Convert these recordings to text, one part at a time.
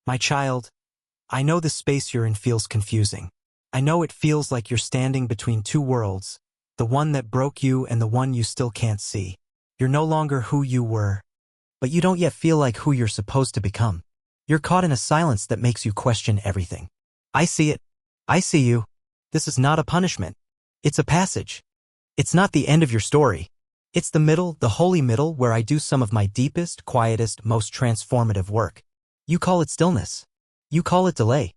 My child, I know the space you're in feels confusing. I know it feels like you're standing between two worlds, the one that broke you and the one you still can't see. You're no longer who you were, but you don't yet feel like who you're supposed to become. You're caught in a silence that makes you question everything. I see it. I see you. This is not a punishment. It's a passage. It's not the end of your story. It's the middle, the holy middle, where I do some of my deepest, quietest, most transformative work. You call it stillness. You call it delay.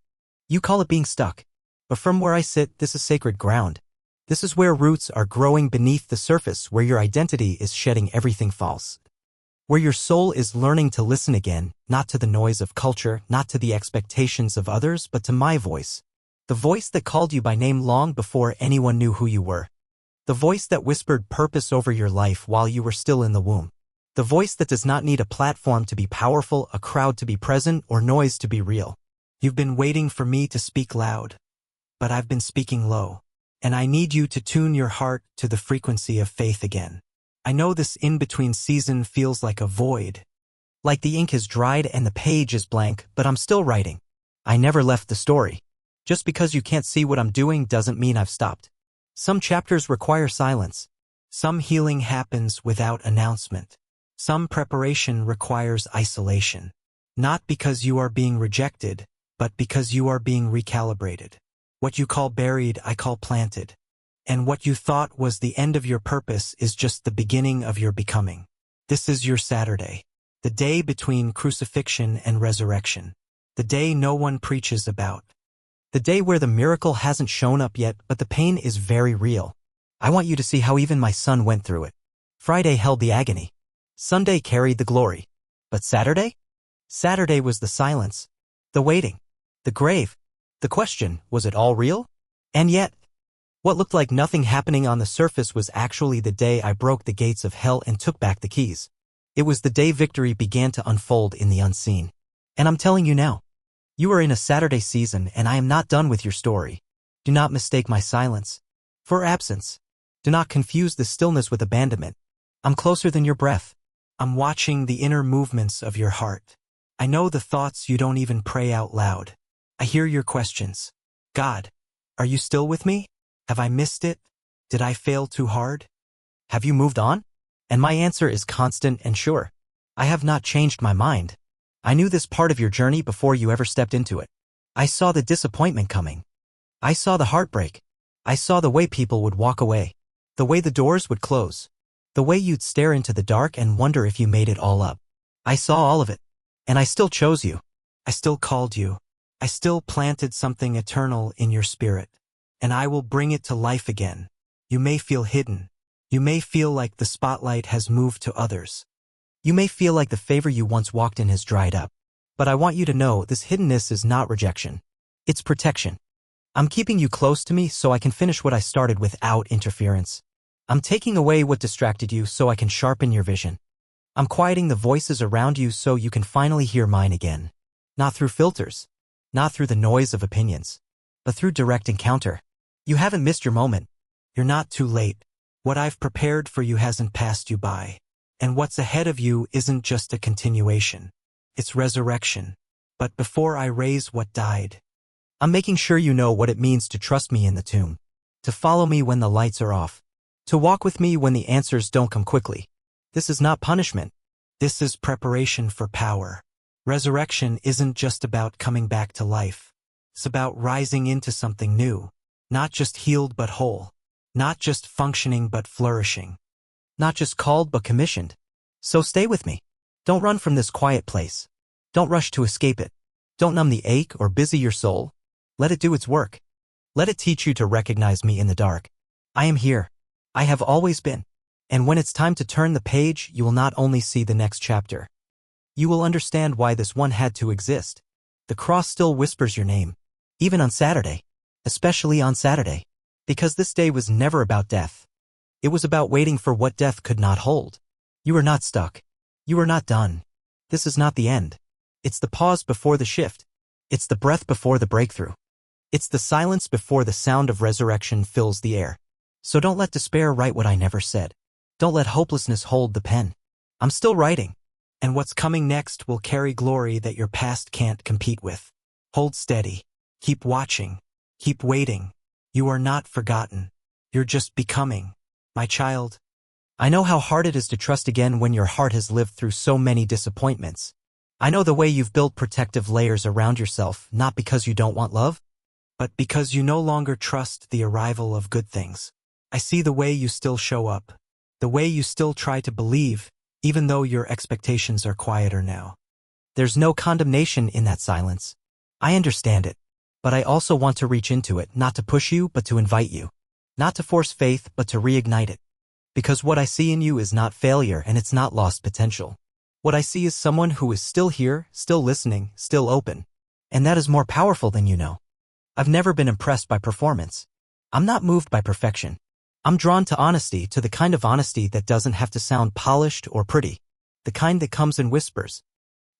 You call it being stuck. But from where I sit, this is sacred ground. This is where roots are growing beneath the surface, where your identity is shedding everything false. Where your soul is learning to listen again, not to the noise of culture, not to the expectations of others, but to my voice. The voice that called you by name long before anyone knew who you were. The voice that whispered purpose over your life while you were still in the womb. The voice that does not need a platform to be powerful, a crowd to be present, or noise to be real. You've been waiting for me to speak loud, but I've been speaking low. And I need you to tune your heart to the frequency of faith again. I know this in-between season feels like a void. Like the ink has dried and the page is blank, but I'm still writing. I never left the story. Just because you can't see what I'm doing doesn't mean I've stopped. Some chapters require silence. Some healing happens without announcement. Some preparation requires isolation. Not because you are being rejected, but because you are being recalibrated. What you call buried, I call planted. And what you thought was the end of your purpose is just the beginning of your becoming. This is your Saturday. The day between crucifixion and resurrection. The day no one preaches about. The day where the miracle hasn't shown up yet, but the pain is very real. I want you to see how even my son went through it. Friday held the agony. Sunday carried the glory. But Saturday? Saturday was the silence. The waiting. The grave. The question, was it all real? And yet, what looked like nothing happening on the surface was actually the day I broke the gates of hell and took back the keys. It was the day victory began to unfold in the unseen. And I'm telling you now, you are in a Saturday season and I am not done with your story. Do not mistake my silence for absence. Do not confuse the stillness with abandonment. I'm closer than your breath. I'm watching the inner movements of your heart. I know the thoughts you don't even pray out loud. I hear your questions. God, are you still with me? Have I missed it? Did I fail too hard? Have you moved on? And my answer is constant and sure. I have not changed my mind. I knew this part of your journey before you ever stepped into it. I saw the disappointment coming. I saw the heartbreak. I saw the way people would walk away. The way the doors would close. The way you'd stare into the dark and wonder if you made it all up. I saw all of it. And I still chose you. I still called you. I still planted something eternal in your spirit. And I will bring it to life again. You may feel hidden. You may feel like the spotlight has moved to others. You may feel like the favor you once walked in has dried up. But I want you to know this hiddenness is not rejection. It's protection. I'm keeping you close to me so I can finish what I started without interference. I'm taking away what distracted you so I can sharpen your vision. I'm quieting the voices around you so you can finally hear mine again. Not through filters. Not through the noise of opinions. But through direct encounter. You haven't missed your moment. You're not too late. What I've prepared for you hasn't passed you by. And what's ahead of you isn't just a continuation. It's resurrection. But before I raise what died, I'm making sure you know what it means to trust me in the tomb. To follow me when the lights are off. To walk with me when the answers don't come quickly. This is not punishment. This is preparation for power. Resurrection isn't just about coming back to life. It's about rising into something new. Not just healed but whole. Not just functioning but flourishing. Not just called but commissioned. So stay with me. Don't run from this quiet place. Don't rush to escape it. Don't numb the ache or busy your soul. Let it do its work. Let it teach you to recognize me in the dark. I am here. I have always been. And when it's time to turn the page, you will not only see the next chapter. You will understand why this one had to exist. The cross still whispers your name. Even on Saturday. Especially on Saturday. Because this day was never about death. It was about waiting for what death could not hold. You are not stuck. You are not done. This is not the end. It's the pause before the shift. It's the breath before the breakthrough. It's the silence before the sound of resurrection fills the air. So don't let despair write what I never said. Don't let hopelessness hold the pen. I'm still writing. And what's coming next will carry glory that your past can't compete with. Hold steady. Keep watching. Keep waiting. You are not forgotten. You're just becoming. My child. I know how hard it is to trust again when your heart has lived through so many disappointments. I know the way you've built protective layers around yourself, not because you don't want love, but because you no longer trust the arrival of good things. I see the way you still show up, the way you still try to believe, even though your expectations are quieter now. There's no condemnation in that silence. I understand it, but I also want to reach into it, not to push you, but to invite you. Not to force faith, but to reignite it. Because what I see in you is not failure and it's not lost potential. What I see is someone who is still here, still listening, still open. And that is more powerful than you know. I've never been impressed by performance. I'm not moved by perfection. I'm drawn to honesty, to the kind of honesty that doesn't have to sound polished or pretty. The kind that comes in whispers.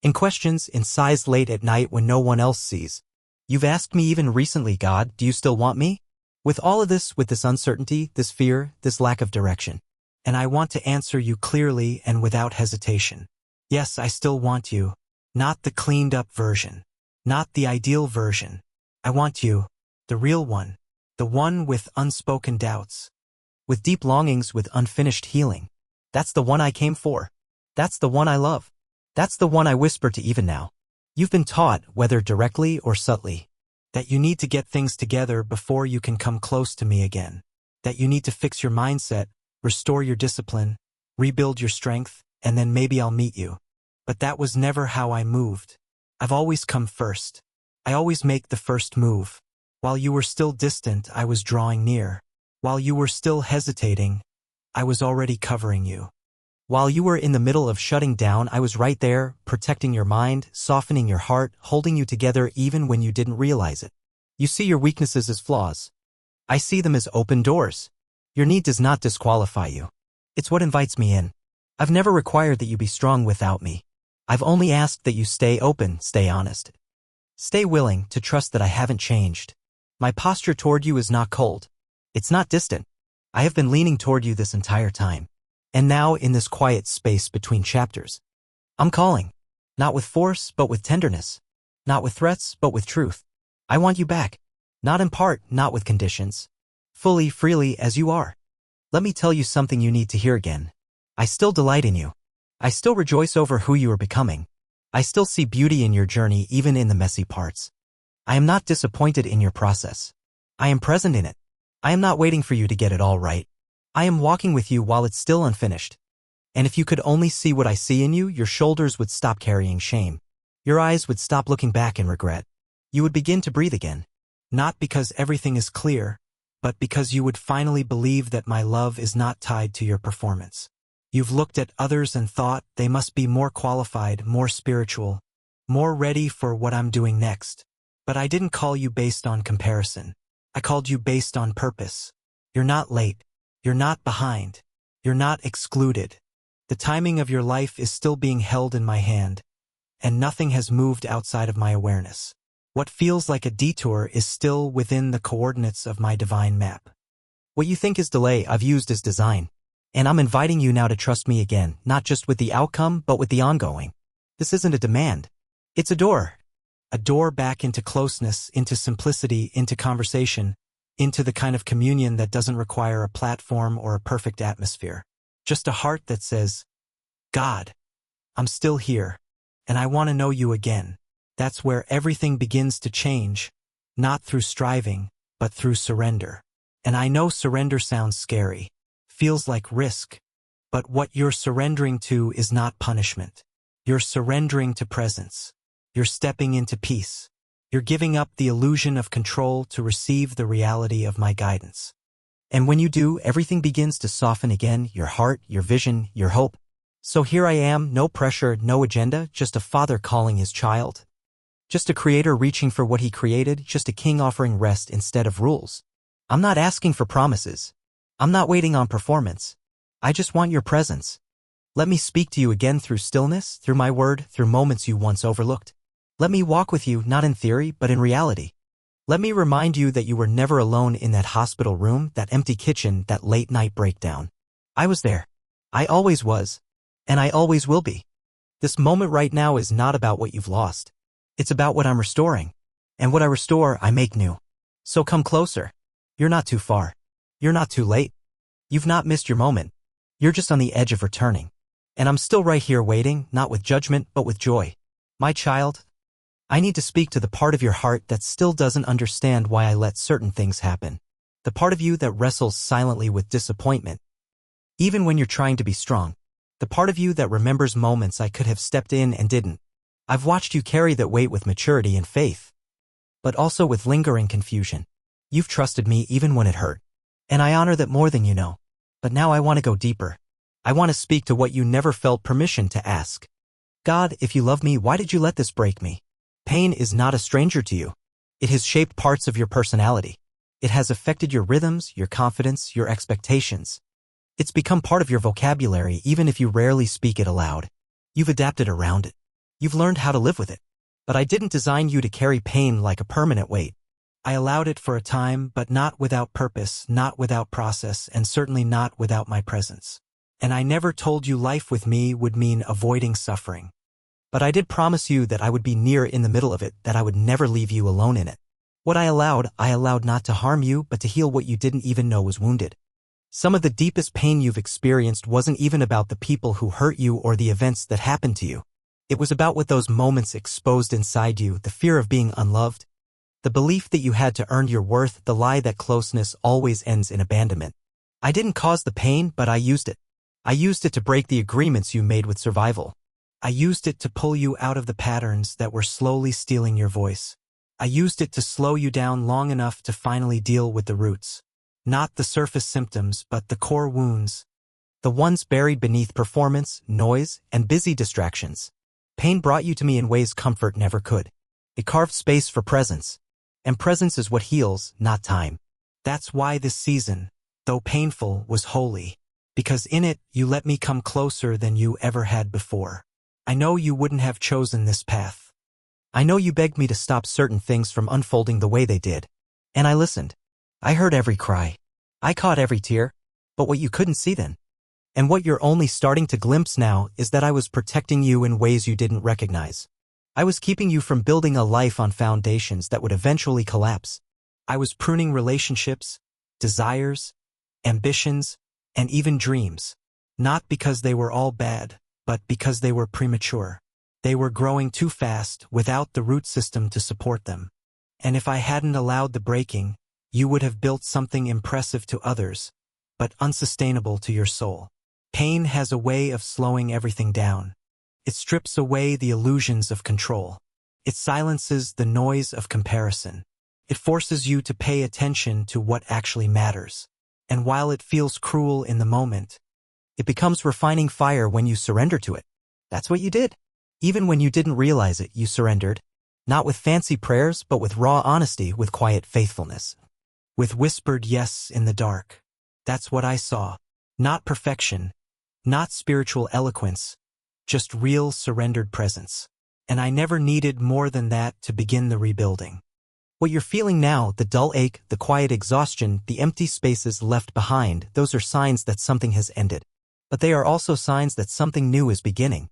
In questions, in sighs late at night when no one else sees. You've asked me even recently, God, do you still want me? With all of this, with this uncertainty, this fear, this lack of direction. And I want to answer you clearly and without hesitation. Yes, I still want you. Not the cleaned up version. Not the ideal version. I want you, the real one. The one with unspoken doubts. With deep longings, with unfinished healing. That's the one I came for. That's the one I love. That's the one I whisper to even now. You've been taught, whether directly or subtly, that you need to get things together before you can come close to me again. That you need to fix your mindset, restore your discipline, rebuild your strength, and then maybe I'll meet you. But that was never how I moved. I've always come first. I always make the first move. While you were still distant, I was drawing near. While you were still hesitating, I was already covering you. While you were in the middle of shutting down, I was right there, protecting your mind, softening your heart, holding you together even when you didn't realize it. You see your weaknesses as flaws. I see them as open doors. Your need does not disqualify you. It's what invites me in. I've never required that you be strong without me. I've only asked that you stay open, stay honest. Stay willing to trust that I haven't changed. My posture toward you is not cold. It's not distant. I have been leaning toward you this entire time. And now, in this quiet space between chapters, I'm calling. Not with force, but with tenderness. Not with threats, but with truth. I want you back. Not in part, not with conditions. Fully, freely, as you are. Let me tell you something you need to hear again. I still delight in you. I still rejoice over who you are becoming. I still see beauty in your journey, even in the messy parts. I am not disappointed in your process. I am present in it. I am not waiting for you to get it all right. I am walking with you while it's still unfinished. And if you could only see what I see in you, your shoulders would stop carrying shame. Your eyes would stop looking back in regret. You would begin to breathe again. Not because everything is clear, but because you would finally believe that my love is not tied to your performance. You've looked at others and thought they must be more qualified, more spiritual, more ready for what I'm doing next. But I didn't call you based on comparison. I called you based on purpose. You're not late. You're not behind. You're not excluded. The timing of your life is still being held in my hand, and nothing has moved outside of my awareness. What feels like a detour is still within the coordinates of my divine map. What you think is delay, I've used as design. And I'm inviting you now to trust me again, not just with the outcome, but with the ongoing. This isn't a demand. It's a door. A door back into closeness, into simplicity, into conversation, into the kind of communion that doesn't require a platform or a perfect atmosphere. Just a heart that says, God, I'm still here, and I want to know you again. That's where everything begins to change, not through striving, but through surrender. And I know surrender sounds scary, feels like risk, but what you're surrendering to is not punishment. You're surrendering to presence. You're stepping into peace. You're giving up the illusion of control to receive the reality of my guidance. And when you do, everything begins to soften again, your heart, your vision, your hope. So here I am, no pressure, no agenda, just a father calling his child. Just a creator reaching for what he created, just a king offering rest instead of rules. I'm not asking for promises. I'm not waiting on performance. I just want your presence. Let me speak to you again through stillness, through my word, through moments you once overlooked. Let me walk with you, not in theory, but in reality. Let me remind you that you were never alone in that hospital room, that empty kitchen, that late night breakdown. I was there. I always was. And I always will be. This moment right now is not about what you've lost. It's about what I'm restoring. And what I restore, I make new. So come closer. You're not too far. You're not too late. You've not missed your moment. You're just on the edge of returning. And I'm still right here waiting, not with judgment, but with joy. My child, I need to speak to the part of your heart that still doesn't understand why I let certain things happen. The part of you that wrestles silently with disappointment, even when you're trying to be strong. The part of you that remembers moments I could have stepped in and didn't. I've watched you carry that weight with maturity and faith, but also with lingering confusion. You've trusted me even when it hurt. And I honor that more than you know. But now I want to go deeper. I want to speak to what you never felt permission to ask. God, if you love me, why did you let this break me? Pain is not a stranger to you. It has shaped parts of your personality. It has affected your rhythms, your confidence, your expectations. It's become part of your vocabulary even if you rarely speak it aloud. You've adapted around it. You've learned how to live with it. But I didn't design you to carry pain like a permanent weight. I allowed it for a time, but not without purpose, not without process, and certainly not without my presence. And I never told you life with me would mean avoiding suffering. But I did promise you that I would be near in the middle of it, that I would never leave you alone in it. What I allowed not to harm you, but to heal what you didn't even know was wounded. Some of the deepest pain you've experienced wasn't even about the people who hurt you or the events that happened to you. It was about what those moments exposed inside you, the fear of being unloved, the belief that you had to earn your worth, the lie that closeness always ends in abandonment. I didn't cause the pain, but I used it. I used it to break the agreements you made with survival. I used it to pull you out of the patterns that were slowly stealing your voice. I used it to slow you down long enough to finally deal with the roots. Not the surface symptoms, but the core wounds. The ones buried beneath performance, noise, and busy distractions. Pain brought you to me in ways comfort never could. It carved space for presence. And presence is what heals, not time. That's why this season, though painful, was holy. Because in it, you let me come closer than you ever had before. I know you wouldn't have chosen this path. I know you begged me to stop certain things from unfolding the way they did. And I listened. I heard every cry. I caught every tear. But what you couldn't see then, and what you're only starting to glimpse now, is that I was protecting you in ways you didn't recognize. I was keeping you from building a life on foundations that would eventually collapse. I was pruning relationships, desires, ambitions, and even dreams. Not because they were all bad, but because they were premature. They were growing too fast without the root system to support them. And if I hadn't allowed the breaking, you would have built something impressive to others, but unsustainable to your soul. Pain has a way of slowing everything down. It strips away the illusions of control. It silences the noise of comparison. It forces you to pay attention to what actually matters. And while it feels cruel in the moment, it becomes refining fire when you surrender to it. That's what you did. Even when you didn't realize it, you surrendered. Not with fancy prayers, but with raw honesty, with quiet faithfulness. With whispered yes in the dark. That's what I saw. Not perfection. Not spiritual eloquence. Just real surrendered presence. And I never needed more than that to begin the rebuilding. What you're feeling now, the dull ache, the quiet exhaustion, the empty spaces left behind, those are signs that something has ended. But they are also signs that something new is beginning.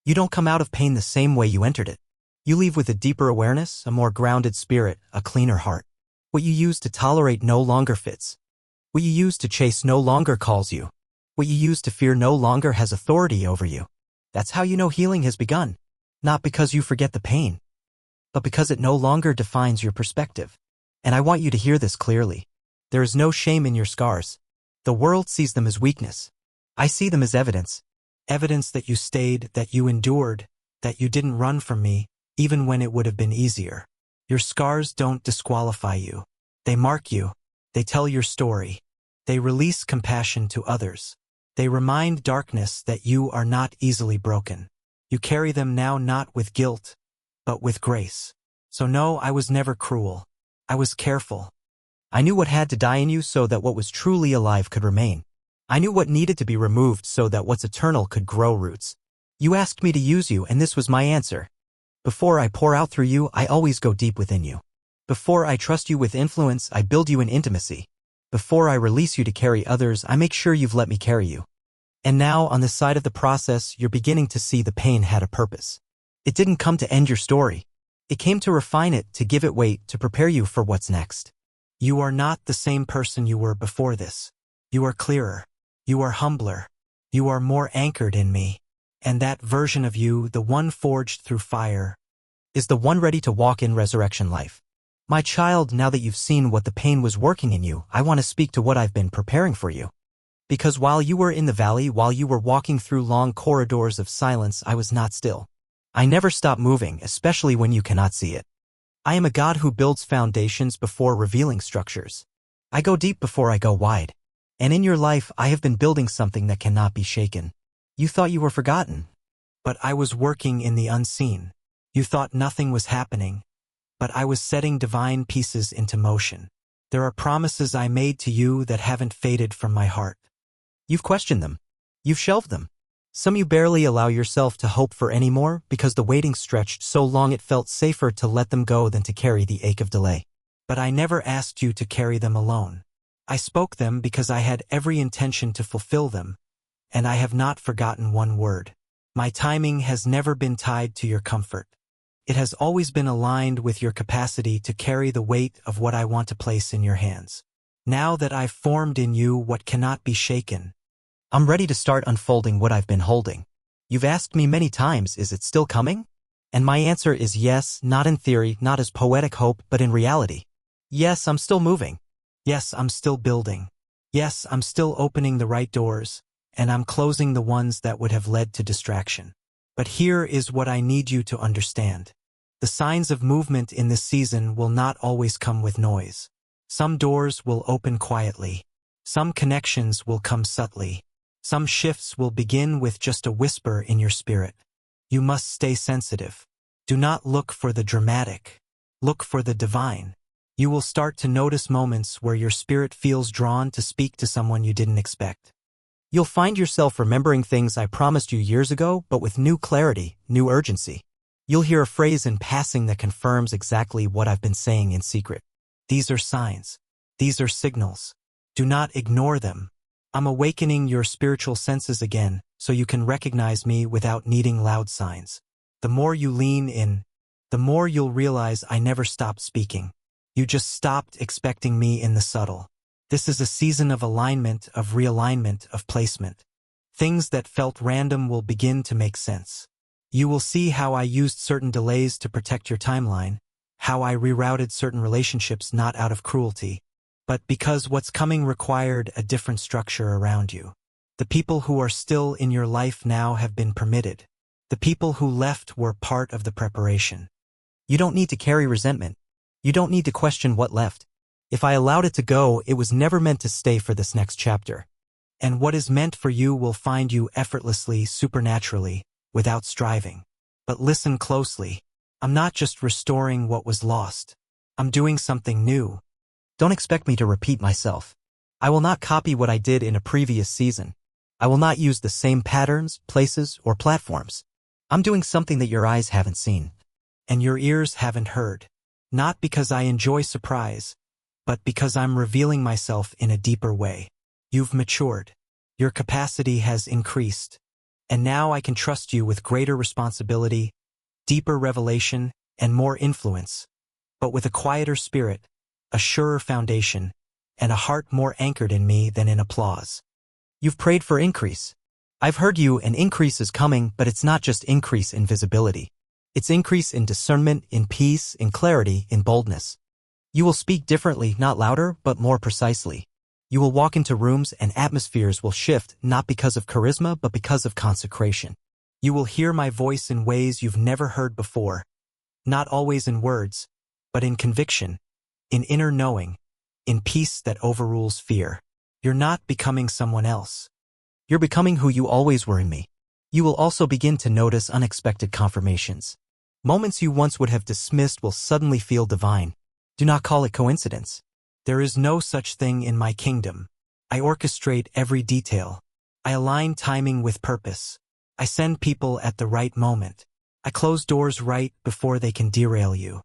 You don't come out of pain the same way you entered it. You leave with a deeper awareness, a more grounded spirit, a cleaner heart. What you used to tolerate no longer fits. What you used to chase no longer calls you. What you used to fear no longer has authority over you. That's how you know healing has begun. Not because you forget the pain, but because it no longer defines your perspective. And I want you to hear this clearly. There is no shame in your scars. The world sees them as weakness. I see them as evidence. Evidence that you stayed, that you endured, that you didn't run from me, even when it would have been easier. Your scars don't disqualify you. They mark you. They tell your story. They release compassion to others. They remind darkness that you are not easily broken. You carry them now not with guilt, but with grace. So no, I was never cruel. I was careful. I knew what had to die in you so that what was truly alive could remain. I knew what needed to be removed so that what's eternal could grow roots. You asked me to use you, and this was my answer. Before I pour out through you, I always go deep within you. Before I trust you with influence, I build you in intimacy. Before I release you to carry others, I make sure you've let me carry you. And now, on this side of the process, you're beginning to see the pain had a purpose. It didn't come to end your story. It came to refine it, to give it weight, to prepare you for what's next. You are not the same person you were before this. You are clearer. You are humbler. You are more anchored in me. And that version of you, the one forged through fire, is the one ready to walk in resurrection life. My child, now that you've seen what the pain was working in you, I want to speak to what I've been preparing for you. Because while you were in the valley, while you were walking through long corridors of silence, I was not still. I never stop moving, especially when you cannot see it. I am a God who builds foundations before revealing structures. I go deep before I go wide. And in your life, I have been building something that cannot be shaken. You thought you were forgotten, but I was working in the unseen. You thought nothing was happening, but I was setting divine pieces into motion. There are promises I made to you that haven't faded from my heart. You've questioned them. You've shelved them. Some you barely allow yourself to hope for anymore because the waiting stretched so long it felt safer to let them go than to carry the ache of delay. But I never asked you to carry them alone. I spoke them because I had every intention to fulfill them, and I have not forgotten one word. My timing has never been tied to your comfort. It has always been aligned with your capacity to carry the weight of what I want to place in your hands. Now that I've formed in you what cannot be shaken, I'm ready to start unfolding what I've been holding. You've asked me many times, is it still coming? And my answer is yes, not in theory, not as poetic hope, but in reality. Yes, I'm still moving. Yes, I'm still building. Yes, I'm still opening the right doors, and I'm closing the ones that would have led to distraction. But here is what I need you to understand. The signs of movement in this season will not always come with noise. Some doors will open quietly. Some connections will come subtly. Some shifts will begin with just a whisper in your spirit. You must stay sensitive. Do not look for the dramatic. Look for the divine. You will start to notice moments where your spirit feels drawn to speak to someone you didn't expect. You'll find yourself remembering things I promised you years ago, but with new clarity, new urgency. You'll hear a phrase in passing that confirms exactly what I've been saying in secret. These are signs. These are signals. Do not ignore them. I'm awakening your spiritual senses again, so you can recognize me without needing loud signs. The more you lean in, the more you'll realize I never stopped speaking. You just stopped expecting me in the subtle. This is a season of alignment, of realignment, of placement. Things that felt random will begin to make sense. You will see how I used certain delays to protect your timeline, how I rerouted certain relationships not out of cruelty, but because what's coming required a different structure around you. The people who are still in your life now have been permitted. The people who left were part of the preparation. You don't need to carry resentment. You don't need to question what left. If I allowed it to go, it was never meant to stay for this next chapter. And what is meant for you will find you effortlessly, supernaturally, without striving. But listen closely. I'm not just restoring what was lost. I'm doing something new. Don't expect me to repeat myself. I will not copy what I did in a previous season. I will not use the same patterns, places, or platforms. I'm doing something that your eyes haven't seen, and your ears haven't heard. Not because I enjoy surprise, but because I'm revealing myself in a deeper way. You've matured. Your capacity has increased. And now I can trust you with greater responsibility, deeper revelation, and more influence. But with a quieter spirit, a surer foundation, and a heart more anchored in me than in applause. You've prayed for increase. I've heard you, an increase is coming, but it's not just increase in visibility. It's increase in discernment, in peace, in clarity, in boldness. You will speak differently, not louder, but more precisely. You will walk into rooms and atmospheres will shift, not because of charisma, but because of consecration. You will hear my voice in ways you've never heard before, not always in words, but in conviction, in inner knowing, in peace that overrules fear. You're not becoming someone else. You're becoming who you always were in me. You will also begin to notice unexpected confirmations. Moments you once would have dismissed will suddenly feel divine. Do not call it coincidence. There is no such thing in my kingdom. I orchestrate every detail. I align timing with purpose. I send people at the right moment. I close doors right before they can derail you.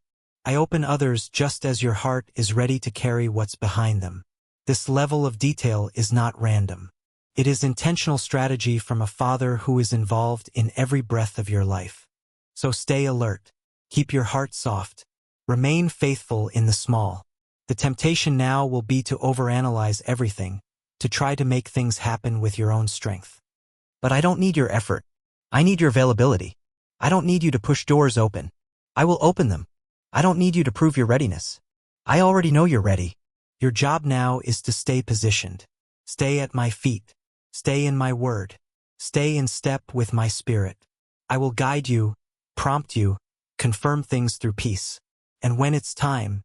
I open others just as your heart is ready to carry what's behind them. This level of detail is not random. It is intentional strategy from a father who is involved in every breath of your life. So stay alert. Keep your heart soft. Remain faithful in the small. The temptation now will be to overanalyze everything, to try to make things happen with your own strength. But I don't need your effort. I need your availability. I don't need you to push doors open. I will open them. I don't need you to prove your readiness. I already know you're ready. Your job now is to stay positioned. Stay at my feet. Stay in my word. Stay in step with my spirit. I will guide you, prompt you, confirm things through peace. And when it's time,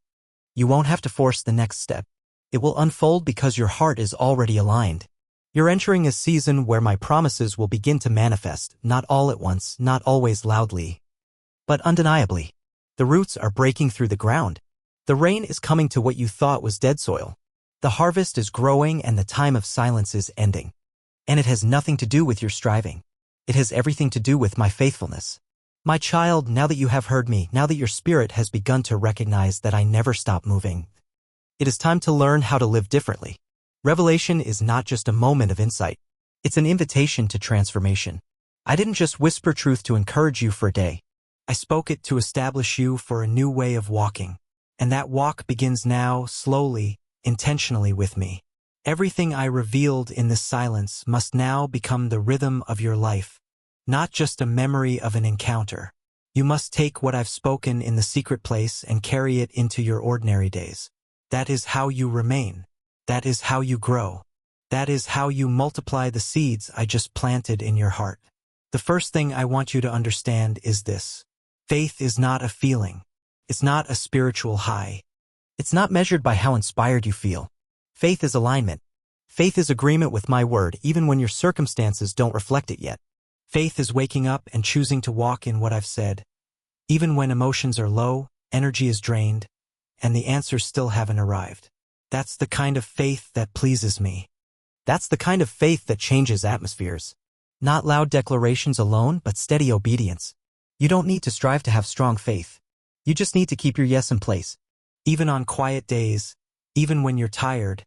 you won't have to force the next step. It will unfold because your heart is already aligned. You're entering a season where my promises will begin to manifest, not all at once, not always loudly, but undeniably. The roots are breaking through the ground. The rain is coming to what you thought was dead soil. The harvest is growing and the time of silence is ending. And it has nothing to do with your striving. It has everything to do with my faithfulness. My child, now that you have heard me, now that your spirit has begun to recognize that I never stop moving, it is time to learn how to live differently. Revelation is not just a moment of insight. It's an invitation to transformation. I didn't just whisper truth to encourage you for a day. I spoke it to establish you for a new way of walking. And that walk begins now, slowly, intentionally with me. Everything I revealed in this silence must now become the rhythm of your life, not just a memory of an encounter. You must take what I've spoken in the secret place and carry it into your ordinary days. That is how you remain. That is how you grow. That is how you multiply the seeds I just planted in your heart. The first thing I want you to understand is this. Faith is not a feeling. It's not a spiritual high. It's not measured by how inspired you feel. Faith is alignment. Faith is agreement with my word, even when your circumstances don't reflect it yet. Faith is waking up and choosing to walk in what I've said, even when emotions are low, energy is drained, and the answers still haven't arrived. That's the kind of faith that pleases me. That's the kind of faith that changes atmospheres. Not loud declarations alone, but steady obedience. You don't need to strive to have strong faith. You just need to keep your yes in place. Even on quiet days, even when you're tired,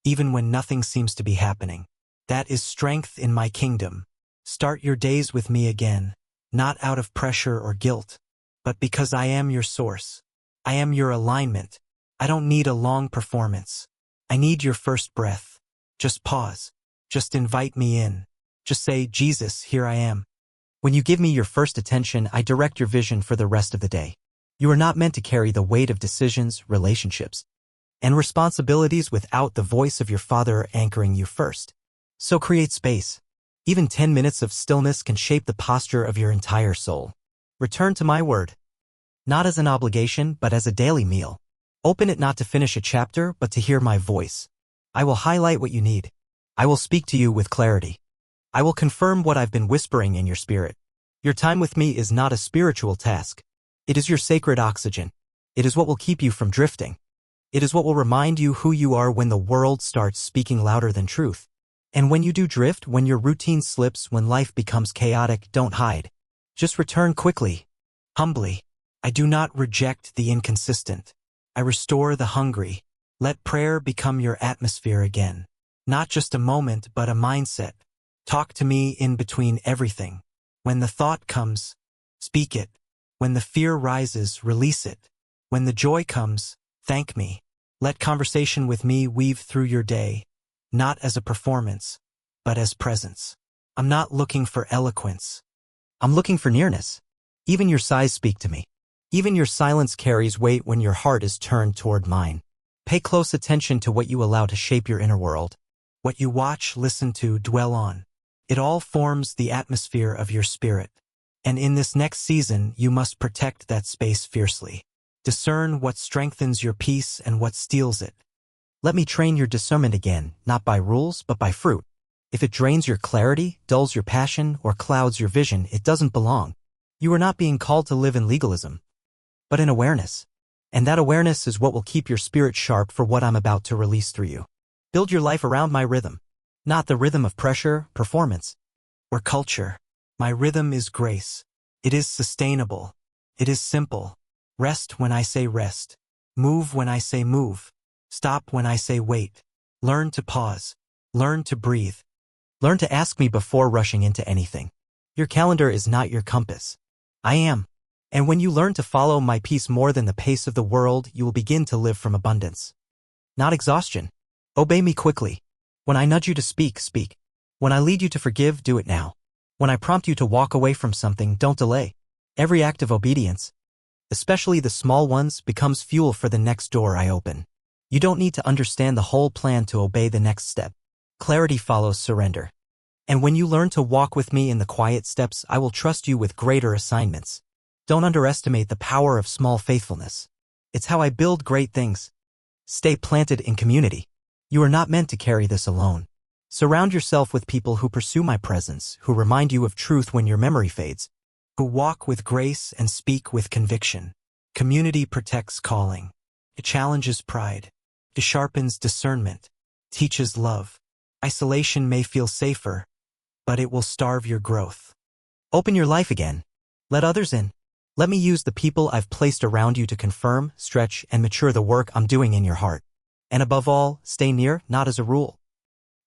even when nothing seems to be happening. That is strength in my kingdom. Start your days with me again, not out of pressure or guilt, but because I am your source. I am your alignment. I don't need a long performance. I need your first breath. Just pause. Just invite me in. Just say, Jesus, here I am. When you give me your first attention, I direct your vision for the rest of the day. You are not meant to carry the weight of decisions, relationships, and responsibilities without the voice of your Father anchoring you first. So create space. Even 10 minutes of stillness can shape the posture of your entire soul. Return to my word. Not as an obligation, but as a daily meal. Open it not to finish a chapter, but to hear my voice. I will highlight what you need. I will speak to you with clarity. I will confirm what I've been whispering in your spirit. Your time with me is not a spiritual task. It is your sacred oxygen. It is what will keep you from drifting. It is what will remind you who you are when the world starts speaking louder than truth. And when you do drift, when your routine slips, when life becomes chaotic, don't hide. Just return quickly, humbly. I do not reject the inconsistent. I restore the hungry. Let prayer become your atmosphere again. Not just a moment, but a mindset. Talk to me in between everything. When the thought comes, speak it. When the fear rises, release it. When the joy comes, thank me. Let conversation with me weave through your day, not as a performance, but as presence. I'm not looking for eloquence. I'm looking for nearness. Even your sighs speak to me. Even your silence carries weight when your heart is turned toward mine. Pay close attention to what you allow to shape your inner world. What you watch, listen to, dwell on. It all forms the atmosphere of your spirit. And in this next season, you must protect that space fiercely. Discern what strengthens your peace and what steals it. Let me train your discernment again, not by rules, but by fruit. If it drains your clarity, dulls your passion, or clouds your vision, it doesn't belong. You are not being called to live in legalism, but in awareness. And that awareness is what will keep your spirit sharp for what I'm about to release through you. Build your life around my rhythm, not the rhythm of pressure, performance, or culture. My rhythm is grace. It is sustainable. It is simple. Rest when I say rest. Move when I say move. Stop when I say wait. Learn to pause. Learn to breathe. Learn to ask me before rushing into anything. Your calendar is not your compass. I am. And when you learn to follow my peace more than the pace of the world, you will begin to live from abundance, not exhaustion. Obey me quickly. When I nudge you to speak, speak. When I lead you to forgive, do it now. When I prompt you to walk away from something, don't delay. Every act of obedience, especially the small ones, becomes fuel for the next door I open. You don't need to understand the whole plan to obey the next step. Clarity follows surrender. And when you learn to walk with me in the quiet steps, I will trust you with greater assignments. Don't underestimate the power of small faithfulness. It's how I build great things. Stay planted in community. You are not meant to carry this alone. Surround yourself with people who pursue my presence, who remind you of truth when your memory fades, who walk with grace and speak with conviction. Community protects calling. It challenges pride. It sharpens discernment. Teaches love. Isolation may feel safer, but it will starve your growth. Open your life again. Let others in. Let me use the people I've placed around you to confirm, stretch, and mature the work I'm doing in your heart. And above all, stay near, not as a rule.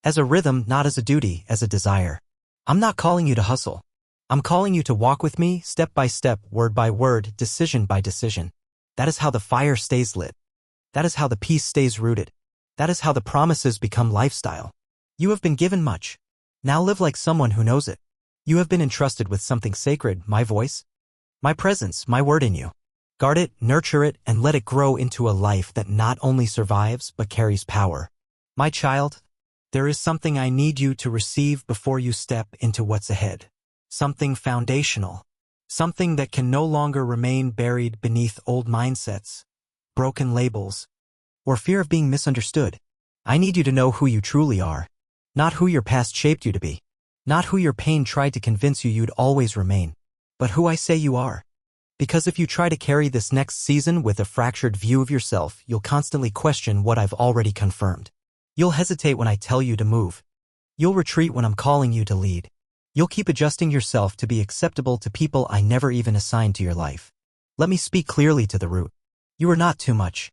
As a rhythm, not as a duty, as a desire. I'm not calling you to hustle. I'm calling you to walk with me, step by step, word by word, decision by decision. That is how the fire stays lit. That is how the peace stays rooted. That is how the promises become lifestyle. You have been given much. Now live like someone who knows it. You have been entrusted with something sacred, my voice, my presence, my word in you. Guard it, nurture it, and let it grow into a life that not only survives but carries power. My child, there is something I need you to receive before you step into what's ahead. Something foundational. Something that can no longer remain buried beneath old mindsets, broken labels, or fear of being misunderstood. I need you to know who you truly are, not who your past shaped you to be, not who your pain tried to convince you you'd always remain, but who I say you are. Because if you try to carry this next season with a fractured view of yourself, you'll constantly question what I've already confirmed. You'll hesitate when I tell you to move. You'll retreat when I'm calling you to lead. You'll keep adjusting yourself to be acceptable to people I never even assigned to your life. Let me speak clearly to the root. You are not too much.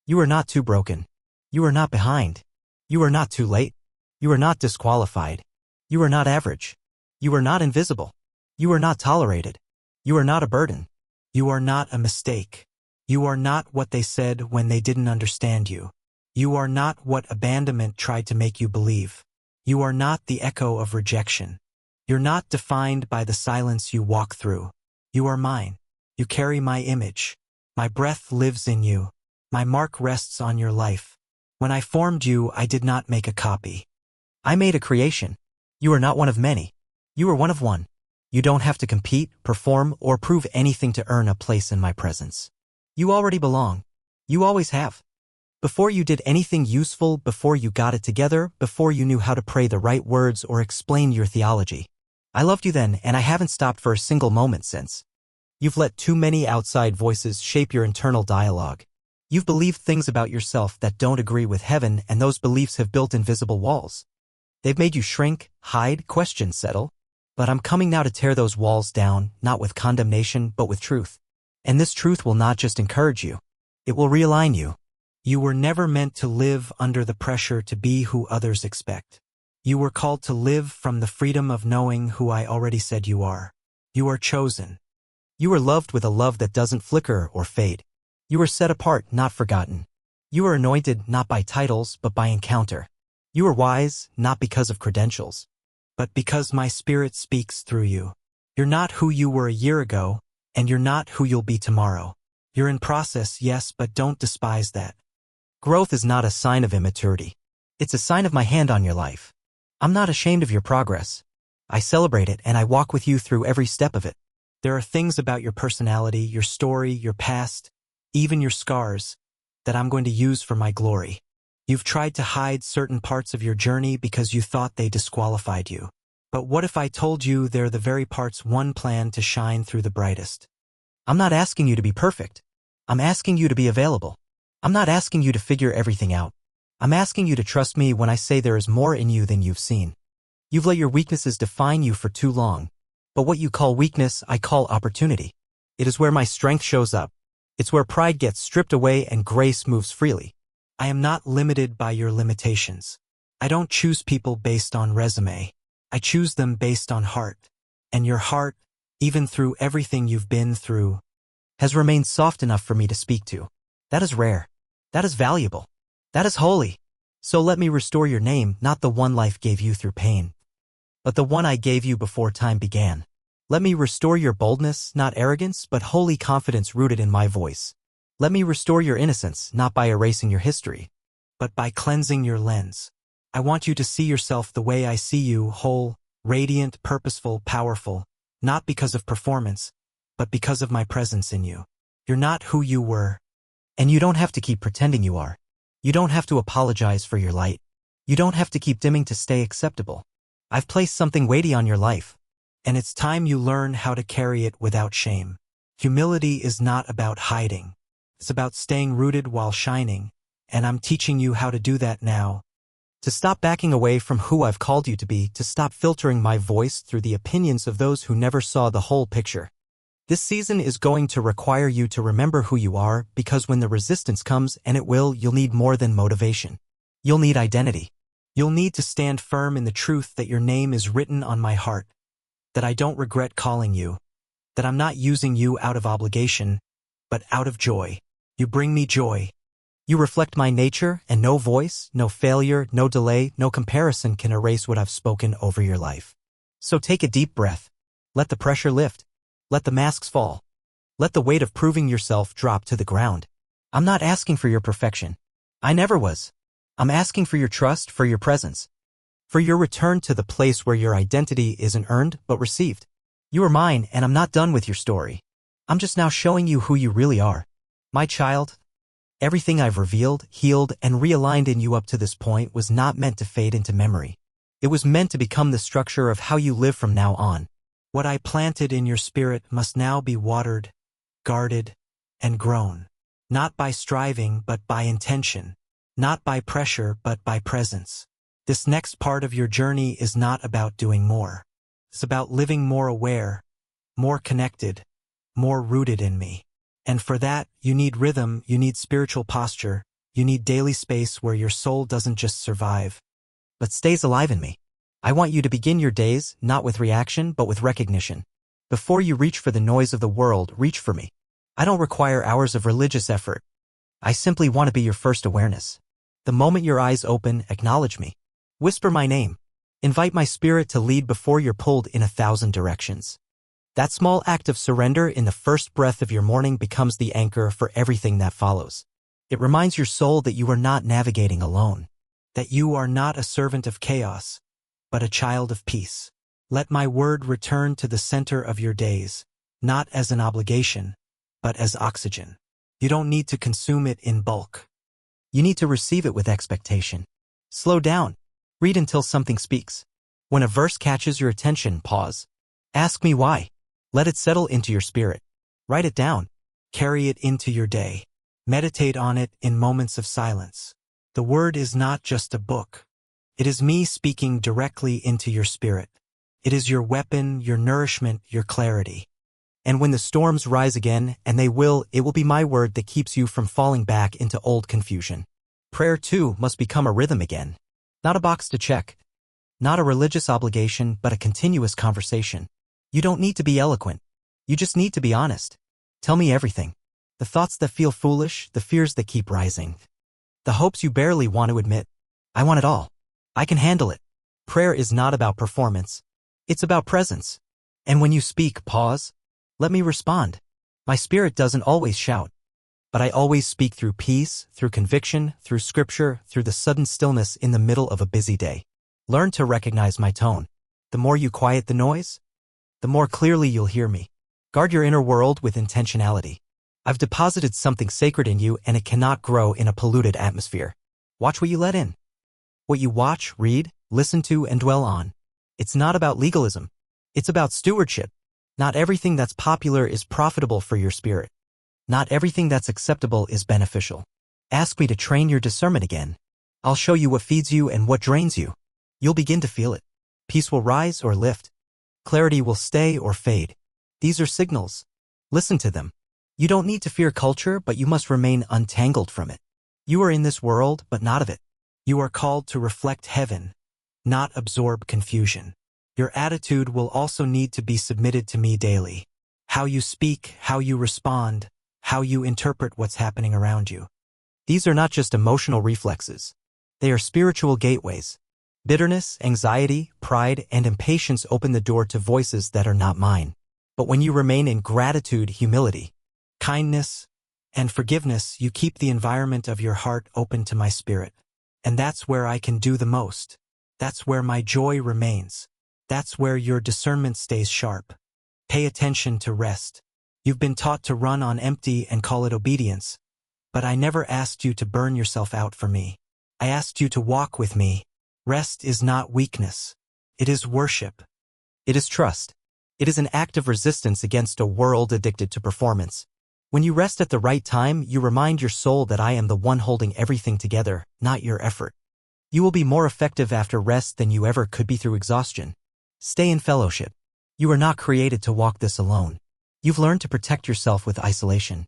You are not too broken. You are not behind. You are not too late. You are not disqualified. You are not average. You are not invisible. You are not tolerated. You are not a burden. You are not a mistake. You are not what they said when they didn't understand you. You are not what abandonment tried to make you believe. You are not the echo of rejection. You're not defined by the silence you walk through. You are mine. You carry my image. My breath lives in you. My mark rests on your life. When I formed you, I did not make a copy. I made a creation. You are not one of many. You are one of one. You don't have to compete, perform, or prove anything to earn a place in my presence. You already belong. You always have. Before you did anything useful, before you got it together, before you knew how to pray the right words or explain your theology. I loved you then, and I haven't stopped for a single moment since. You've let too many outside voices shape your internal dialogue. You've believed things about yourself that don't agree with heaven, and those beliefs have built invisible walls. They've made you shrink, hide, question, settle. But I'm coming now to tear those walls down, not with condemnation, but with truth. And this truth will not just encourage you. It will realign you. You were never meant to live under the pressure to be who others expect. You were called to live from the freedom of knowing who I already said you are. You are chosen. You are loved with a love that doesn't flicker or fade. You are set apart, not forgotten. You are anointed not by titles, but by encounter. You are wise, not because of credentials, but because my spirit speaks through you. You're not who you were a year ago, and you're not who you'll be tomorrow. You're in process, yes, but don't despise that. Growth is not a sign of immaturity. It's a sign of my hand on your life. I'm not ashamed of your progress. I celebrate it, and I walk with you through every step of it. There are things about your personality, your story, your past, even your scars, that I'm going to use for my glory. You've tried to hide certain parts of your journey because you thought they disqualified you. But what if I told you they're the very parts one planned to shine through the brightest? I'm not asking you to be perfect. I'm asking you to be available. I'm not asking you to figure everything out. I'm asking you to trust me when I say there is more in you than you've seen. You've let your weaknesses define you for too long. But what you call weakness, I call opportunity. It is where my strength shows up. It's where pride gets stripped away and grace moves freely. I am not limited by your limitations. I don't choose people based on resume. I choose them based on heart. And your heart, even through everything you've been through, has remained soft enough for me to speak to. That is rare. That is valuable. That is holy. So let me restore your name, not the one life gave you through pain, but the one I gave you before time began. Let me restore your boldness, not arrogance, but holy confidence rooted in my voice. Let me restore your innocence, not by erasing your history, but by cleansing your lens. I want you to see yourself the way I see you, whole, radiant, purposeful, powerful, not because of performance, but because of my presence in you. You're not who you were, and you don't have to keep pretending you are. You don't have to apologize for your light. You don't have to keep dimming to stay acceptable. I've placed something weighty on your life, and it's time you learn how to carry it without shame. Humility is not about hiding. It's about staying rooted while shining, and I'm teaching you how to do that now. To stop backing away from who I've called you to be, to stop filtering my voice through the opinions of those who never saw the whole picture. This season is going to require you to remember who you are, because when the resistance comes, and it will, you'll need more than motivation. You'll need identity. You'll need to stand firm in the truth that your name is written on my heart, that I don't regret calling you, that I'm not using you out of obligation, but out of joy. You bring me joy. You reflect my nature, and no voice, no failure, no delay, no comparison can erase what I've spoken over your life. So take a deep breath. Let the pressure lift. Let the masks fall. Let the weight of proving yourself drop to the ground. I'm not asking for your perfection. I never was. I'm asking for your trust, for your presence, for your return to the place where your identity isn't earned but received. You are mine, and I'm not done with your story. I'm just now showing you who you really are. My child, everything I've revealed, healed, and realigned in you up to this point was not meant to fade into memory. It was meant to become the structure of how you live from now on. What I planted in your spirit must now be watered, guarded, and grown. Not by striving, but by intention. Not by pressure, but by presence. This next part of your journey is not about doing more. It's about living more aware, more connected, more rooted in me. And for that, you need rhythm, you need spiritual posture, you need daily space where your soul doesn't just survive, but stays alive in me. I want you to begin your days, not with reaction, but with recognition. Before you reach for the noise of the world, reach for me. I don't require hours of religious effort. I simply want to be your first awareness. The moment your eyes open, acknowledge me. Whisper my name. Invite my spirit to lead before you're pulled in 1,000 directions. That small act of surrender in the first breath of your morning becomes the anchor for everything that follows. It reminds your soul that you are not navigating alone, that you are not a servant of chaos, but a child of peace. Let my word return to the center of your days, not as an obligation, but as oxygen. You don't need to consume it in bulk. You need to receive it with expectation. Slow down. Read until something speaks. When a verse catches your attention, pause. Ask me why. Let it settle into your spirit. Write it down. Carry it into your day. Meditate on it in moments of silence. The word is not just a book. It is me speaking directly into your spirit. It is your weapon, your nourishment, your clarity. And when the storms rise again, and they will, it will be my word that keeps you from falling back into old confusion. Prayer, too, must become a rhythm again. Not a box to check. Not a religious obligation, but a continuous conversation. You don't need to be eloquent. You just need to be honest. Tell me everything. The thoughts that feel foolish, the fears that keep rising. The hopes you barely want to admit. I want it all. I can handle it. Prayer is not about performance. It's about presence. And when you speak, pause. Let me respond. My spirit doesn't always shout, but I always speak through peace, through conviction, through scripture, through the sudden stillness in the middle of a busy day. Learn to recognize my tone. The more you quiet the noise, the more clearly you'll hear me. Guard your inner world with intentionality. I've deposited something sacred in you, and it cannot grow in a polluted atmosphere. Watch what you let in. What you watch, read, listen to, and dwell on. It's not about legalism. It's about stewardship. Not everything that's popular is profitable for your spirit. Not everything that's acceptable is beneficial. Ask me to train your discernment again. I'll show you what feeds you and what drains you. You'll begin to feel it. Peace will rise or lift. Clarity will stay or fade. These are signals. Listen to them. You don't need to fear culture, but you must remain untangled from it. You are in this world, but not of it. You are called to reflect heaven, not absorb confusion. Your attitude will also need to be submitted to me daily. How you speak, how you respond, how you interpret what's happening around you. These are not just emotional reflexes. They are spiritual gateways. Bitterness, anxiety, pride, and impatience open the door to voices that are not mine. But when you remain in gratitude, humility, kindness, and forgiveness, you keep the environment of your heart open to my spirit. And that's where I can do the most. That's where my joy remains. That's where your discernment stays sharp. Pay attention to rest. You've been taught to run on empty and call it obedience. But I never asked you to burn yourself out for me. I asked you to walk with me. Rest is not weakness. It is worship. It is trust. It is an act of resistance against a world addicted to performance. When you rest at the right time, you remind your soul that I am the one holding everything together, not your effort. You will be more effective after rest than you ever could be through exhaustion. Stay in fellowship. You are not created to walk this alone. You've learned to protect yourself with isolation.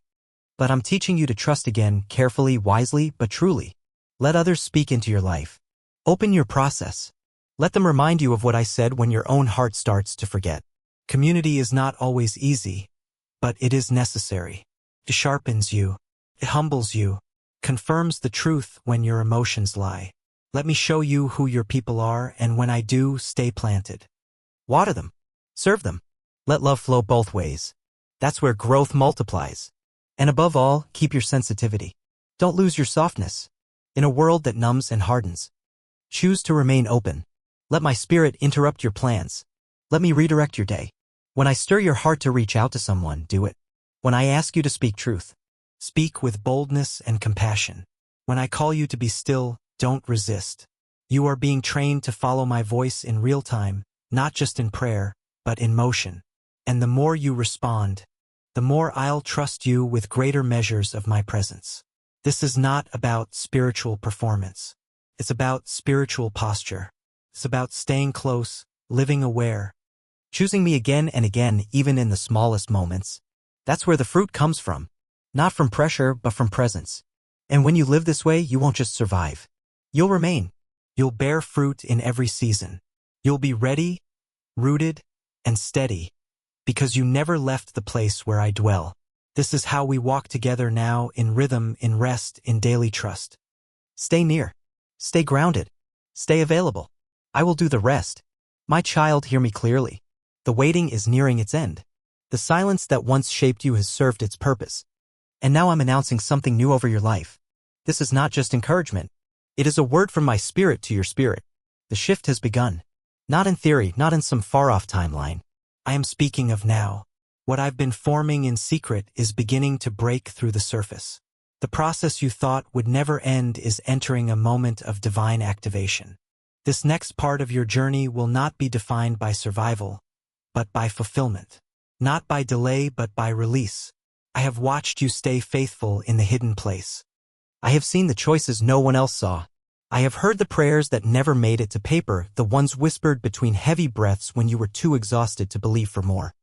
But I'm teaching you to trust again, carefully, wisely, but truly. Let others speak into your life. Open your process. Let them remind you of what I said when your own heart starts to forget. Community is not always easy, but it is necessary. It sharpens you. It humbles you. Confirms the truth when your emotions lie. Let me show you who your people are, and when I do, stay planted. Water them. Serve them. Let love flow both ways. That's where growth multiplies. And above all, keep your sensitivity. Don't lose your softness. In a world that numbs and hardens, choose to remain open. Let my spirit interrupt your plans. Let me redirect your day. When I stir your heart to reach out to someone, do it. When I ask you to speak truth, speak with boldness and compassion. When I call you to be still, don't resist. You are being trained to follow my voice in real time, not just in prayer, but in motion. And the more you respond, the more I'll trust you with greater measures of my presence. This is not about spiritual performance. It's about spiritual posture. It's about staying close, living aware, choosing me again and again, even in the smallest moments. That's where the fruit comes from. Not from pressure, but from presence. And when you live this way, you won't just survive. You'll remain. You'll bear fruit in every season. You'll be ready, rooted, and steady, because you never left the place where I dwell. This is how we walk together now, in rhythm, in rest, in daily trust. Stay near. Stay grounded. Stay available. I will do the rest. My child, hear me clearly. The waiting is nearing its end. The silence that once shaped you has served its purpose. And now I'm announcing something new over your life. This is not just encouragement. It is a word from my spirit to your spirit. The shift has begun. Not in theory, not in some far-off timeline. I am speaking of now. What I've been forming in secret is beginning to break through the surface. The process you thought would never end is entering a moment of divine activation. This next part of your journey will not be defined by survival, but by fulfillment. Not by delay, but by release. I have watched you stay faithful in the hidden place. I have seen the choices no one else saw. I have heard the prayers that never made it to paper, the ones whispered between heavy breaths when you were too exhausted to believe for more.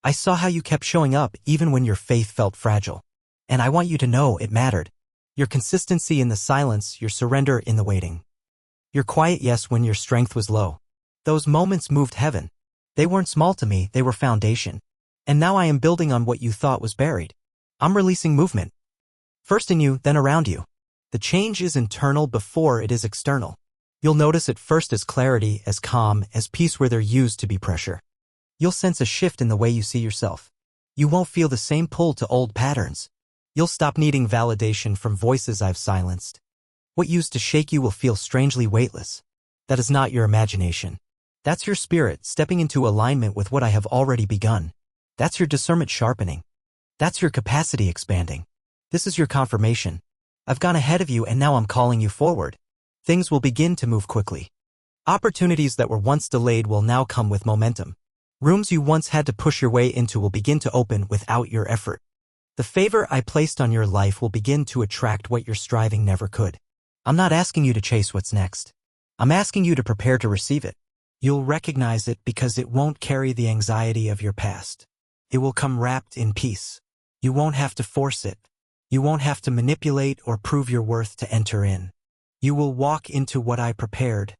I saw how you kept showing up even when your faith felt fragile. And I want you to know it mattered. Your consistency in the silence, your surrender in the waiting. Your quiet yes when your strength was low. Those moments moved heaven. They weren't small to me, they were foundation. And now I am building on what you thought was buried. I'm releasing movement. First in you, then around you. The change is internal before it is external. You'll notice it first as clarity, as calm, as peace where there used to be pressure. You'll sense a shift in the way you see yourself. You won't feel the same pull to old patterns. You'll stop needing validation from voices I've silenced. What used to shake you will feel strangely weightless. That is not your imagination. That's your spirit stepping into alignment with what I have already begun. That's your discernment sharpening. That's your capacity expanding. This is your confirmation. I've gone ahead of you and now I'm calling you forward. Things will begin to move quickly. Opportunities that were once delayed will now come with momentum. Rooms you once had to push your way into will begin to open without your effort. The favor I placed on your life will begin to attract what your striving never could. I'm not asking you to chase what's next. I'm asking you to prepare to receive it. You'll recognize it because it won't carry the anxiety of your past. It will come wrapped in peace. You won't have to force it. You won't have to manipulate or prove your worth to enter in. You will walk into what I prepared,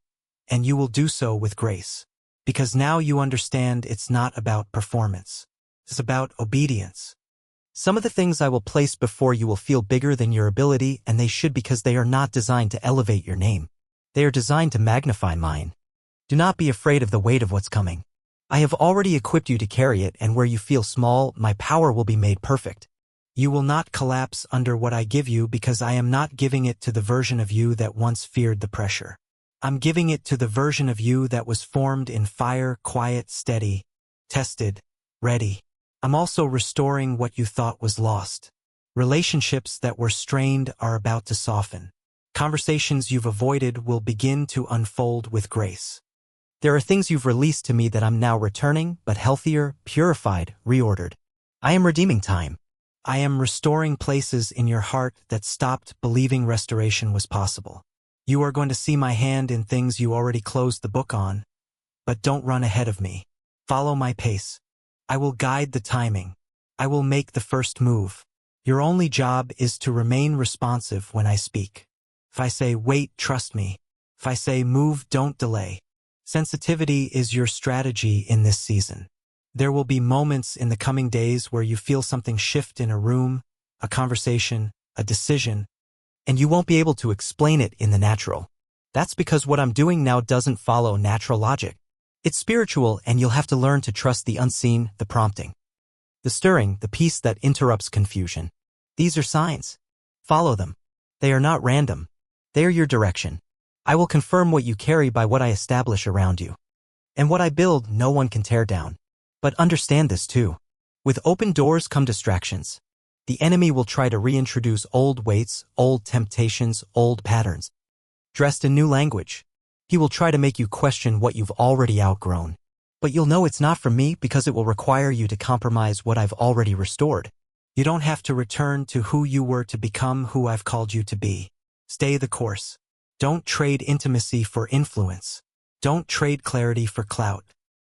and you will do so with grace. Because now you understand it's not about performance. It's about obedience. Some of the things I will place before you will feel bigger than your ability, and they should, because they are not designed to elevate your name. They are designed to magnify mine. Do not be afraid of the weight of what's coming. I have already equipped you to carry it, and where you feel small, my power will be made perfect. You will not collapse under what I give you, because I am not giving it to the version of you that once feared the pressure. I'm giving it to the version of you that was formed in fire, quiet, steady, tested, ready. I'm also restoring what you thought was lost. Relationships that were strained are about to soften. Conversations you've avoided will begin to unfold with grace. There are things you've released to me that I'm now returning, but healthier, purified, reordered. I am redeeming time. I am restoring places in your heart that stopped believing restoration was possible. You are going to see my hand in things you already closed the book on, but don't run ahead of me. Follow my pace. I will guide the timing. I will make the first move. Your only job is to remain responsive when I speak. If I say wait, trust me. If I say move, don't delay. Sensitivity is your strategy in this season. There will be moments in the coming days where you feel something shift in a room, a conversation, a decision, and you won't be able to explain it in the natural. That's because what I'm doing now doesn't follow natural logic. It's spiritual, and you'll have to learn to trust the unseen, the prompting, the stirring, the peace that interrupts confusion. These are signs. Follow them. They are not random. They are your direction. I will confirm what you carry by what I establish around you. And what I build, no one can tear down. But understand this too. With open doors come distractions. The enemy will try to reintroduce old weights, old temptations, old patterns, dressed in new language. He will try to make you question what you've already outgrown. But you'll know it's not from me, because it will require you to compromise what I've already restored. You don't have to return to who you were to become who I've called you to be. Stay the course. Don't trade intimacy for influence. Don't trade clarity for clout.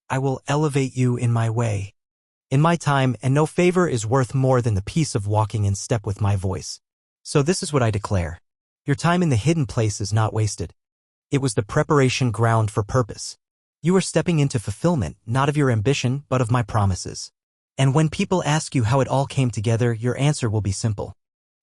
I will elevate you in my way, in my time, and no favor is worth more than the peace of walking in step with my voice. So this is what I declare. Your time in the hidden place is not wasted. It was the preparation ground for purpose. You are stepping into fulfillment, not of your ambition, but of my promises. And when people ask you how it all came together, your answer will be simple.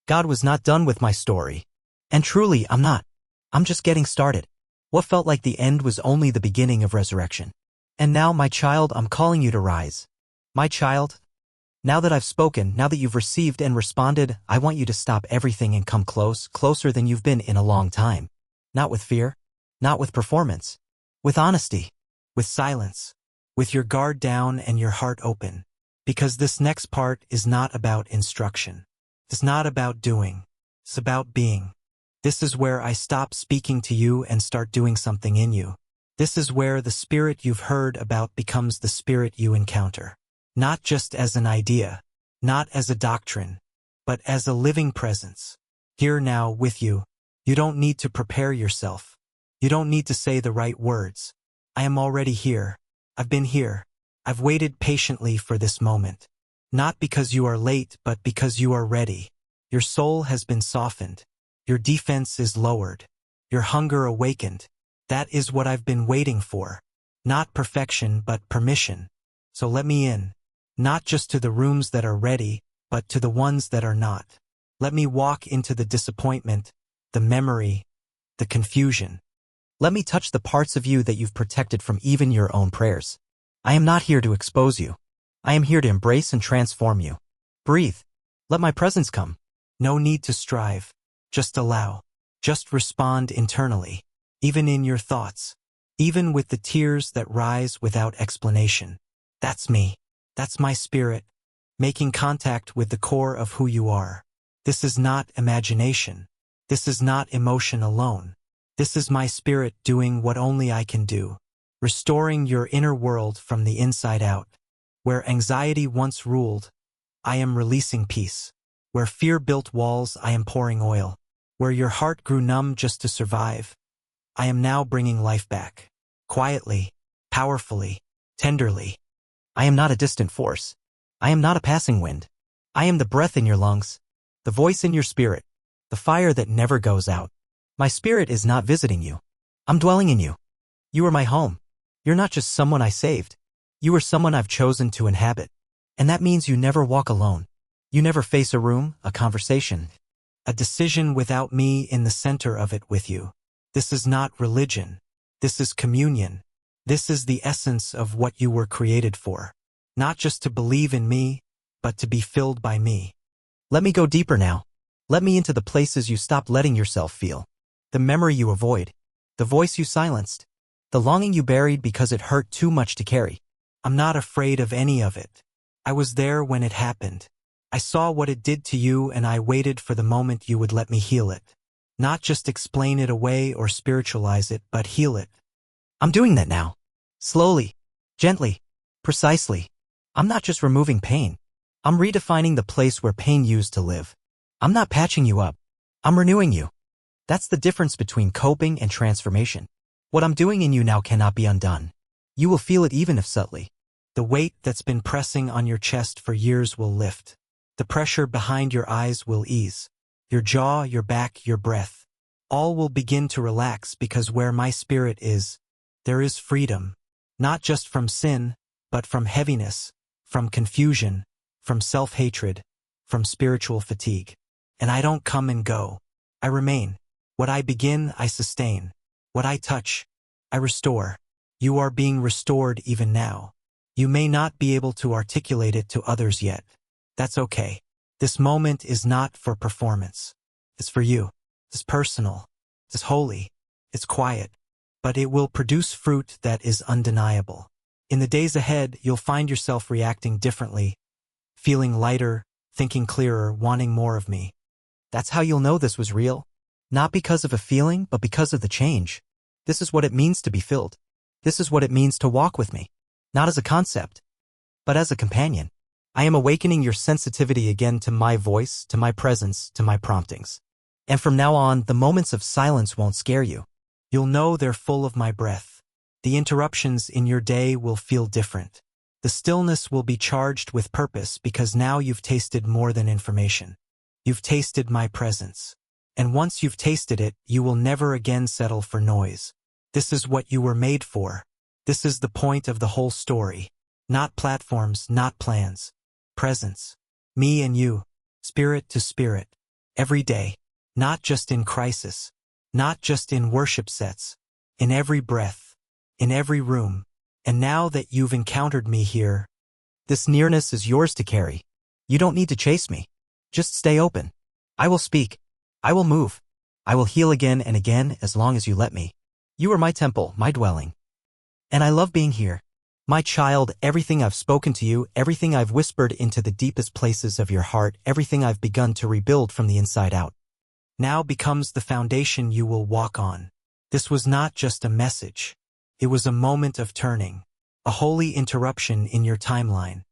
God was not done with my story. And truly, I'm not. I'm just getting started. What felt like the end was only the beginning of resurrection. And now, my child, I'm calling you to rise. My child, now that I've spoken, now that you've received and responded, I want you to stop everything and come close, closer than you've been in a long time. Not with fear, not with performance, with honesty, with silence, with your guard down and your heart open. Because this next part is not about instruction. It's not about doing. It's about being. This is where I stop speaking to you and start doing something in you. This is where the spirit you've heard about becomes the spirit you encounter. Not just as an idea, not as a doctrine, but as a living presence. Here now with you. You don't need to prepare yourself. You don't need to say the right words. I am already here. I've been here. I've waited patiently for this moment. Not because you are late, but because you are ready. Your soul has been softened. Your defense is lowered. Your hunger awakened. That is what I've been waiting for. Not perfection, but permission. So let me in. Not just to the rooms that are ready, but to the ones that are not. Let me walk into the disappointment, the memory, the confusion. Let me touch the parts of you that you've protected from even your own prayers. I am not here to expose you. I am here to embrace and transform you. Breathe. Let my presence come. No need to strive. Just allow. Just respond internally. Even in your thoughts. Even with the tears that rise without explanation. That's me. That's my spirit. Making contact with the core of who you are. This is not imagination. This is not emotion alone. This is my spirit doing what only I can do. Restoring your inner world from the inside out. Where anxiety once ruled, I am releasing peace. Where fear built walls, I am pouring oil. Where your heart grew numb just to survive, I am now bringing life back. Quietly, powerfully, tenderly. I am not a distant force. I am not a passing wind. I am the breath in your lungs, the voice in your spirit, the fire that never goes out. My spirit is not visiting you. I'm dwelling in you. You are my home. You're not just someone I saved. You are someone I've chosen to inhabit. And that means you never walk alone. You never face a room, a conversation, a decision without me in the center of it with you. This is not religion. This is communion. This is the essence of what you were created for. Not just to believe in me, but to be filled by me. Let me go deeper now. Let me into the places you stopped letting yourself feel. The memory you avoid. The voice you silenced. The longing you buried because it hurt too much to carry. I'm not afraid of any of it. I was there when it happened. I saw what it did to you and I waited for the moment you would let me heal it. Not just explain it away or spiritualize it, but heal it. I'm doing that now. Slowly. Gently. Precisely. I'm not just removing pain. I'm redefining the place where pain used to live. I'm not patching you up. I'm renewing you. That's the difference between coping and transformation. What I'm doing in you now cannot be undone. You will feel it even if subtly. The weight that's been pressing on your chest for years will lift. The pressure behind your eyes will ease. Your jaw, your back, your breath. All will begin to relax because where my spirit is, there is freedom. Not just from sin, but from heaviness, from confusion, from self-hatred, from spiritual fatigue. And I don't come and go. I remain. What I begin, I sustain. What I touch, I restore. You are being restored even now. You may not be able to articulate it to others yet. That's okay. This moment is not for performance. It's for you. It's personal. It's holy. It's quiet. But it will produce fruit that is undeniable. In the days ahead, you'll find yourself reacting differently, feeling lighter, thinking clearer, wanting more of me. That's how you'll know this was real. Not because of a feeling, but because of the change. This is what it means to be filled. This is what it means to walk with me. Not as a concept, but as a companion. I am awakening your sensitivity again to my voice, to my presence, to my promptings. And from now on, the moments of silence won't scare you. You'll know they're full of my breath. The interruptions in your day will feel different. The stillness will be charged with purpose because now you've tasted more than information. You've tasted my presence. And once you've tasted it, you will never again settle for noise. This is what you were made for. This is the point of the whole story. Not platforms, not plans. Presence. Me and you. Spirit to spirit. Every day. Not just in crisis. Not just in worship sets. In every breath. In every room. And now that you've encountered me here, this nearness is yours to carry. You don't need to chase me. Just stay open. I will speak. I will move. I will heal again and again as long as you let me. You are my temple, my dwelling. And I love being here. My child, everything I've spoken to you, everything I've whispered into the deepest places of your heart, everything I've begun to rebuild from the inside out, now becomes the foundation you will walk on. This was not just a message. It was a moment of turning. A holy interruption in your timeline.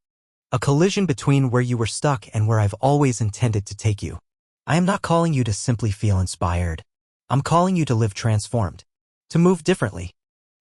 A collision between where you were stuck and where I've always intended to take you. I am not calling you to simply feel inspired. I'm calling you to live transformed. To move differently.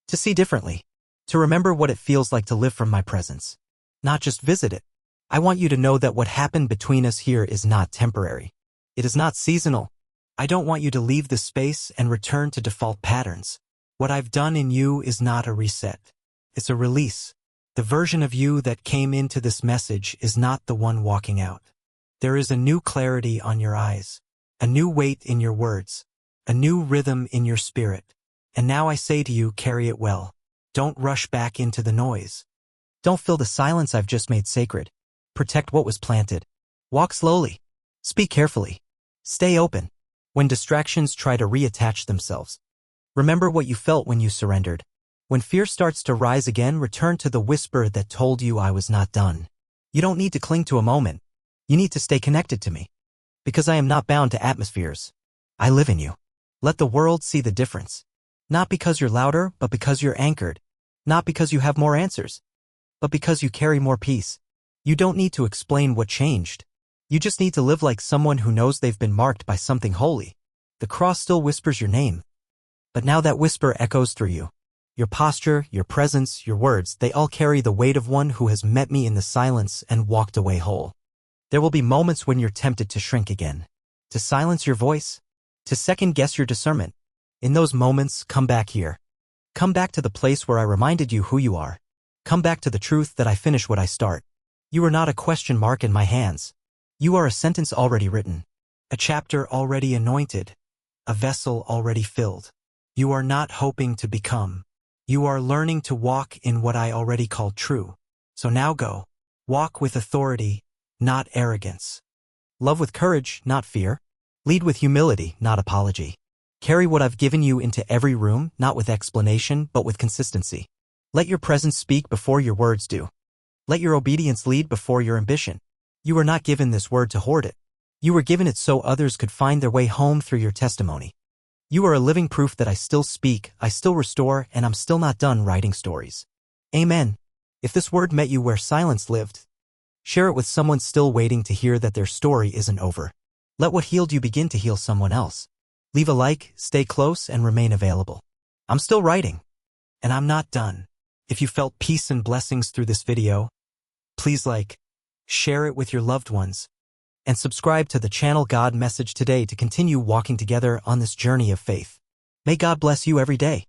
To see differently. To remember what it feels like to live from my presence. Not just visit it. I want you to know that what happened between us here is not temporary. It is not seasonal. I don't want you to leave this space and return to default patterns. What I've done in you is not a reset. It's a release. The version of you that came into this message is not the one walking out. There is a new clarity on your eyes, a new weight in your words, a new rhythm in your spirit. And now I say to you, carry it well. Don't rush back into the noise. Don't fill the silence I've just made sacred. Protect what was planted. Walk slowly. Speak carefully. Stay open. When distractions try to reattach themselves, remember what you felt when you surrendered. When fear starts to rise again, return to the whisper that told you I was not done. You don't need to cling to a moment. You need to stay connected to me. Because I am not bound to atmospheres. I live in you. Let the world see the difference. Not because you're louder, but because you're anchored. Not because you have more answers, but because you carry more peace. You don't need to explain what changed. You just need to live like someone who knows they've been marked by something holy. The cross still whispers your name. But now that whisper echoes through you. Your posture, your presence, your words, they all carry the weight of one who has met me in the silence and walked away whole. There will be moments when you're tempted to shrink again, to silence your voice, to second-guess your discernment. In those moments, come back here. Come back to the place where I reminded you who you are. Come back to the truth that I finish what I start. You are not a question mark in my hands. You are a sentence already written, a chapter already anointed, a vessel already filled. You are not hoping to become. You are learning to walk in what I already called true. So now go. Walk with authority, not arrogance. Love with courage, not fear. Lead with humility, not apology. Carry what I've given you into every room, not with explanation, but with consistency. Let your presence speak before your words do. Let your obedience lead before your ambition. You were not given this word to hoard it. You were given it so others could find their way home through your testimony. You are a living proof that I still speak, I still restore, and I'm still not done writing stories. Amen. If this word met you where silence lived, share it with someone still waiting to hear that their story isn't over. Let what healed you begin to heal someone else. Leave a like, stay close, and remain available. I'm still writing, and I'm not done. If you felt peace and blessings through this video, please like, share it with your loved ones, and subscribe to the channel God Message today to continue walking together on this journey of faith. May God bless you every day.